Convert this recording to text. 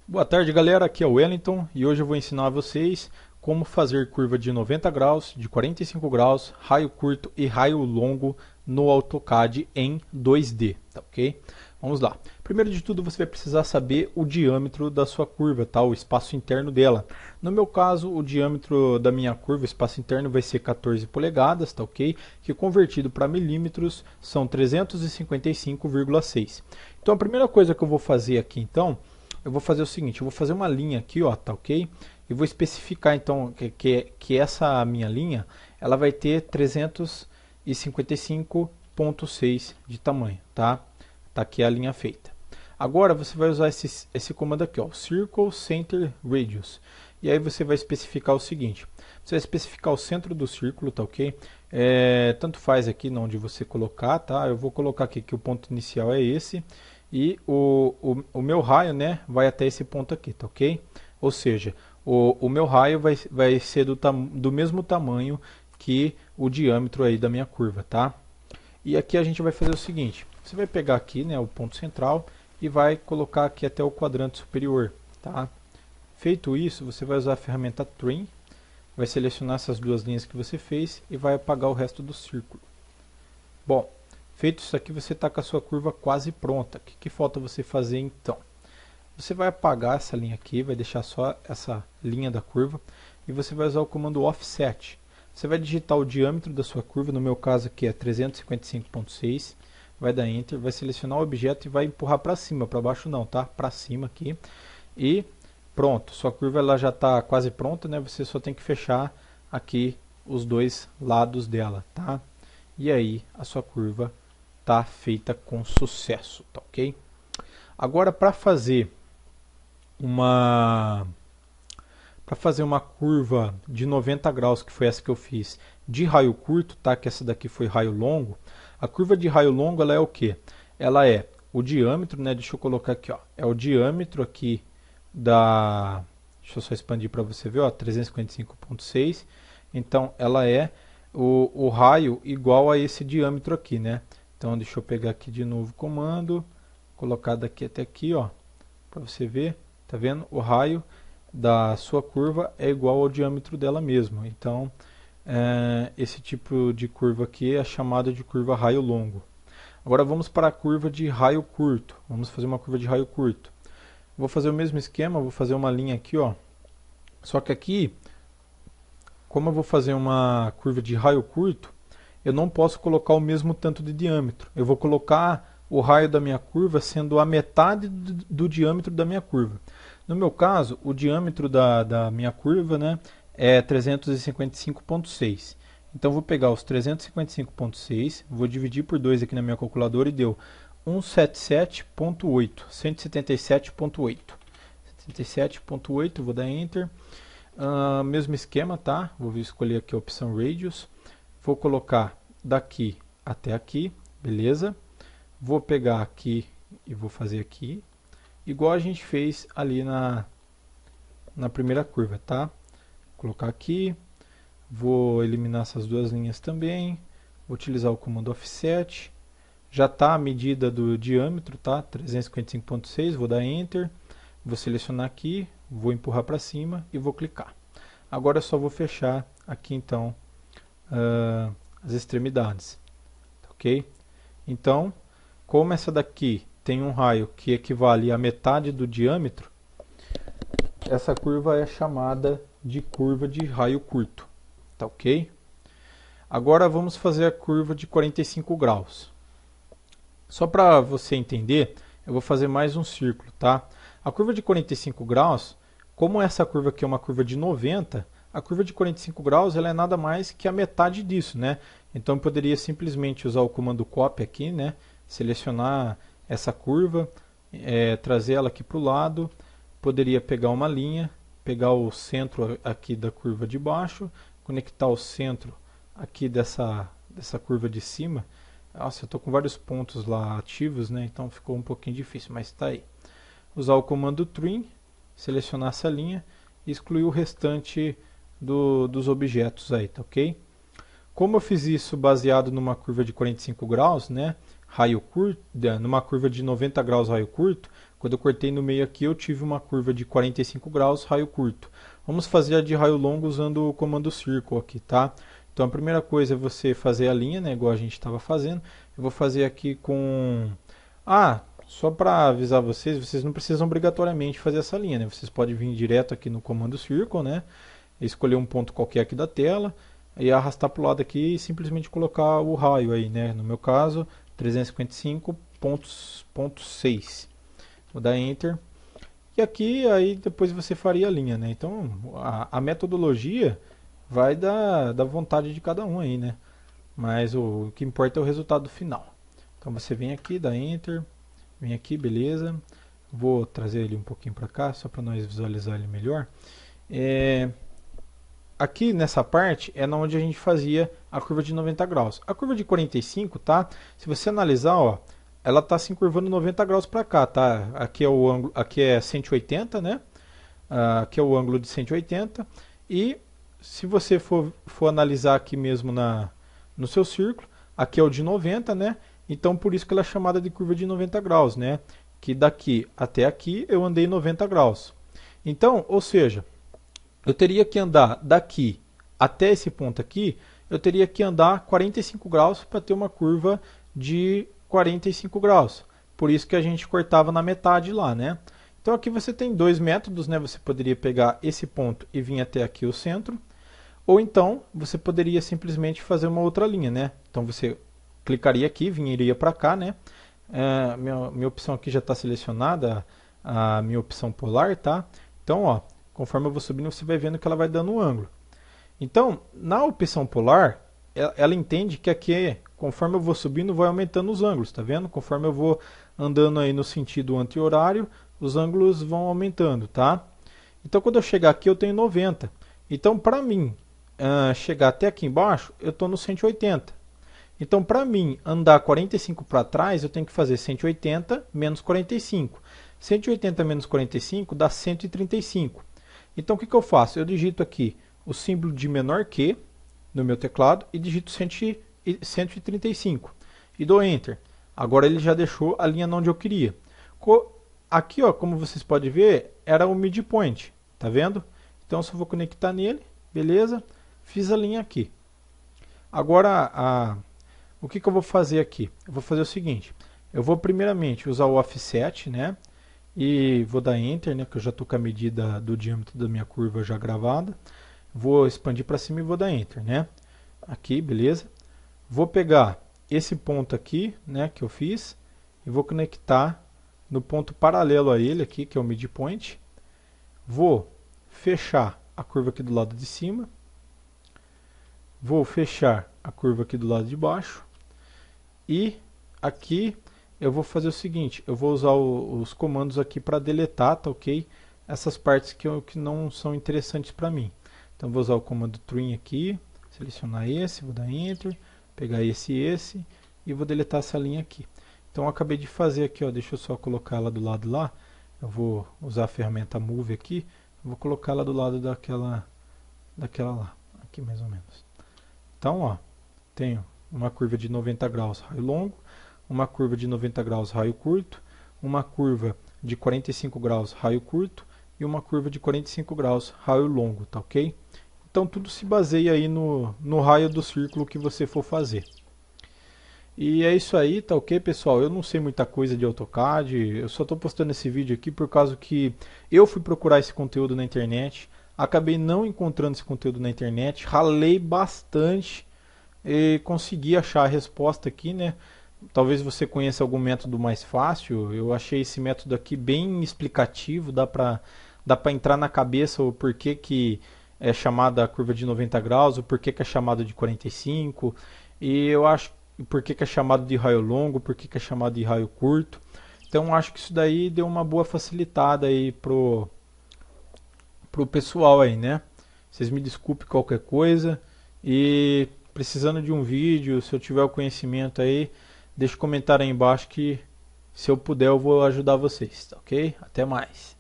Boa tarde, galera, aqui é o Wellington e hoje eu vou ensinar a vocês como fazer curva de 90 graus, de 45 graus, raio curto e raio longo no AutoCAD em 2D, tá ok? Vamos lá. Primeiro de tudo, você vai precisar saber o diâmetro da sua curva, tá? O espaço interno dela. No meu caso, o diâmetro da minha curva, o espaço interno, vai ser 14 polegadas, tá ok? Que convertido para milímetros são 355,6. Então a primeira coisa que eu vou fazer aqui, então, eu vou fazer o seguinte, eu vou fazer uma linha aqui, ó, tá ok? E vou especificar então que essa minha linha, ela vai ter 355,6 de tamanho, tá? Tá aqui a linha feita. Agora você vai usar esse comando aqui, ó, Circle Center Radius. E aí você vai especificar o seguinte, você vai especificar o centro do círculo, tá ok? Tanto faz aqui onde você colocar, tá? Eu vou colocar aqui que o ponto inicial é esse. E o meu raio, né, vai até esse ponto aqui, tá ok? Ou seja, o meu raio vai ser do mesmo tamanho que o diâmetro aí da minha curva, tá? E aqui a gente vai fazer o seguinte, você vai pegar aqui, né, o ponto central e vai colocar aqui até o quadrante superior, tá? Feito isso, você vai usar a ferramenta Trim, vai selecionar essas duas linhas que você fez e vai apagar o resto do círculo. Bom, feito isso aqui, você está com a sua curva quase pronta. O que falta você fazer então? Você vai apagar essa linha aqui, vai deixar só essa linha da curva e você vai usar o comando Offset. Você vai digitar o diâmetro da sua curva, no meu caso aqui é 355,6, vai dar Enter, vai selecionar o objeto e vai empurrar para cima, para baixo não, tá? Para cima aqui. E pronto, sua curva ela já está quase pronta, né? Você só tem que fechar aqui os dois lados dela, tá? E aí a sua curva está feita com sucesso, tá ok? Agora uma para fazer uma curva de 90 graus, que foi essa que eu fiz, de raio curto, tá? Que essa daqui foi raio longo. A curva de raio longo ela é o que? Ela é o diâmetro, né? Deixa eu colocar aqui, ó. É o diâmetro aqui da. Deixa eu só expandir para você ver, ó, 355,6. Então ela é o raio igual a esse diâmetro aqui, né? Então deixa eu pegar aqui de novo o comando, colocar daqui até aqui, ó, para você ver, tá vendo? O raio da sua curva é igual ao diâmetro dela mesmo. Então esse tipo de curva aqui é chamado de curva raio longo. Agora vamos para a curva de raio curto. Vamos fazer uma curva de raio curto. Vou fazer o mesmo esquema, vou fazer uma linha aqui, ó. Só que aqui, como eu vou fazer uma curva de raio curto, eu não posso colocar o mesmo tanto de diâmetro. Eu vou colocar o raio da minha curva sendo a metade do diâmetro da minha curva. No meu caso, o diâmetro da minha curva, né, é 355,6. Então vou pegar os 355,6, vou dividir por 2 aqui na minha calculadora e deu 177,8. 177,8. 177,8, vou dar Enter. Mesmo esquema, tá? Vou escolher aqui a opção Radius. Vou colocar daqui até aqui, beleza? Vou pegar aqui e vou fazer aqui, igual a gente fez ali na primeira curva, tá? Vou colocar aqui, vou eliminar essas duas linhas também, vou utilizar o comando Offset, já está a medida do diâmetro, tá? 355,6, vou dar Enter, vou selecionar aqui, vou empurrar para cima e vou clicar. Agora eu só vou fechar aqui então as extremidades, ok? Então, como essa daqui tem um raio que equivale a metade do diâmetro, essa curva é chamada de curva de raio curto, tá ok? Agora vamos fazer a curva de 45 graus. Só para você entender, eu vou fazer mais um círculo, tá? A curva de 45 graus, como essa curva aqui é uma curva de 90, a curva de 45 graus ela é nada mais que a metade disso, né? Então eu poderia simplesmente usar o comando Copy aqui, né? Selecionar essa curva, trazer ela aqui para o lado, poderia pegar uma linha, pegar o centro aqui da curva de baixo, conectar o centro aqui dessa curva de cima. Nossa, eu estou com vários pontos lá ativos, né? Então ficou um pouquinho difícil, mas está aí. Usar o comando Trim, selecionar essa linha e excluir o restante dos objetos aí, tá ok? como eu fiz isso baseado numa curva de 45 graus, né, raio curto, numa curva de 90 graus raio curto, quando eu cortei no meio aqui eu tive uma curva de 45 graus raio curto. Vamos fazer a de raio longo usando o comando círculo aqui, tá? Então a primeira coisa é você fazer a linha, né, igual a gente estava fazendo. Eu vou fazer aqui com... só para avisar vocês, vocês não precisam obrigatoriamente fazer essa linha, né? Vocês podem vir direto aqui no comando círculo, né? Escolher um ponto qualquer aqui da tela e arrastar para o lado aqui e simplesmente colocar o raio aí, né? No meu caso, 355.6. Vou dar Enter. E aqui, aí depois você faria a linha, né? Então, a metodologia vai da vontade de cada um aí, né? Mas o que importa é o resultado final. Então você vem aqui, dá Enter, vem aqui, beleza. Vou trazer ele um pouquinho para cá, só para nós visualizar ele melhor. Aqui nessa parte é onde a gente fazia a curva de 90 graus. A curva de 45, tá? Se você analisar, ó, ela está se encurvando 90 graus para cá, tá? Aqui é o ângulo, aqui é 180, né? Aqui é o ângulo de 180. E se você for analisar aqui mesmo no seu círculo, aqui é o de 90, né? Então por isso que ela é chamada de curva de 90 graus, né? Que daqui até aqui eu andei 90 graus. Então, ou seja, eu teria que andar daqui até esse ponto aqui, eu teria que andar 45 graus para ter uma curva de 45 graus. Por isso que a gente cortava na metade lá, né? Então aqui você tem dois métodos, né? Você poderia pegar esse ponto e vir até aqui o centro, ou então você poderia simplesmente fazer uma outra linha, né? Então você clicaria aqui, viria para cá, né? Minha opção aqui já está selecionada, a minha opção polar, tá? Então, ó, conforme eu vou subindo, você vai vendo que ela vai dando um ângulo. Então, na opção polar, ela entende que aqui, conforme eu vou subindo, vai aumentando os ângulos, tá vendo? Conforme eu vou andando aí no sentido anti-horário, os ângulos vão aumentando, tá? Então, quando eu chegar aqui, eu tenho 90. Então, para mim chegar até aqui embaixo, eu estou no 180. Então, para mim andar 45 para trás, eu tenho que fazer 180 menos 45. 180 menos 45 dá 135. Então, o que eu faço? Eu digito aqui o símbolo de menor que no meu teclado e digito 135 e dou Enter. Agora ele já deixou a linha onde eu queria. Aqui, ó, como vocês podem ver, era o midpoint, tá vendo? Então, eu só vou conectar nele, beleza? Fiz a linha aqui. Agora, o que eu vou fazer aqui? Eu vou fazer o seguinte, eu vou primeiramente usar o offset, né? E vou dar Enter, né, que eu já estou com a medida do diâmetro da minha curva já gravada. Vou expandir para cima e vou dar Enter, né? Aqui, beleza. Vou pegar esse ponto aqui, né, que eu fiz, e vou conectar no ponto paralelo a ele aqui, que é o midpoint. Vou fechar a curva aqui do lado de cima. Vou fechar a curva aqui do lado de baixo. E aqui eu vou fazer o seguinte, eu vou usar os comandos aqui para deletar, tá ok? Essas partes que não são interessantes para mim. Então vou usar o comando trim aqui, selecionar esse, vou dar Enter, pegar esse e vou deletar essa linha aqui. Então eu acabei de fazer aqui, ó, deixa eu só colocar ela do lado lá. Eu vou usar a ferramenta Move aqui, vou colocar ela do lado daquela lá, aqui mais ou menos. Então, ó, tenho uma curva de 90 graus raio longo, uma curva de 90 graus raio curto, uma curva de 45 graus raio curto e uma curva de 45 graus raio longo, tá ok? Então tudo se baseia aí no raio do círculo que você for fazer. E é isso aí, tá ok, pessoal? Eu não sei muita coisa de AutoCAD, eu só estou postando esse vídeo aqui por causa que eu fui procurar esse conteúdo na internet, acabei não encontrando esse conteúdo na internet, ralei bastante e consegui achar a resposta aqui, né? Talvez você conheça algum método mais fácil, eu achei esse método aqui bem explicativo, dá para entrar na cabeça o porquê que é chamada a curva de 90 graus, o porquê que é chamado de 45, e eu acho por que é chamado de raio longo, por que é chamado de raio curto. Então acho que isso daí deu uma boa facilitada aí pro pessoal aí, né? Vocês me desculpem qualquer coisa e precisando de um vídeo, se eu tiver o conhecimento aí, deixa um comentário aí embaixo que se eu puder eu vou ajudar vocês, tá ok? Até mais.